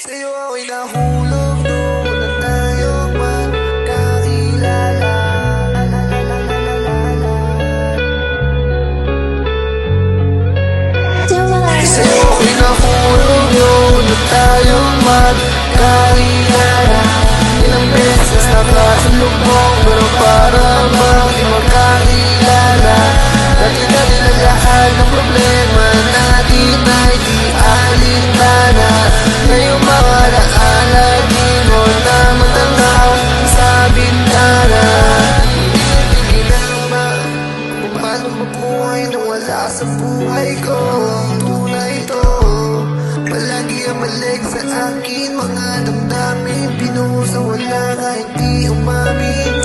Sa'yo ako'y nahulog noon na tayo magkakilala. Sa'yo ako'y nahulog noon na tayo magkakilala. Ilang beses nakasalubong pero parang bang di magkakilala. Dati-dati na lahat ng problema natin ay di alintana. Ngayong mga alaala di mo na matanaw sa bintana. Hindi ginama kung paano mabuhay nang wala sa buhay ko. Ang tunay ito, palagi ang malig sa akin. Mga damdamin pinuho sa wala kahit di umamin.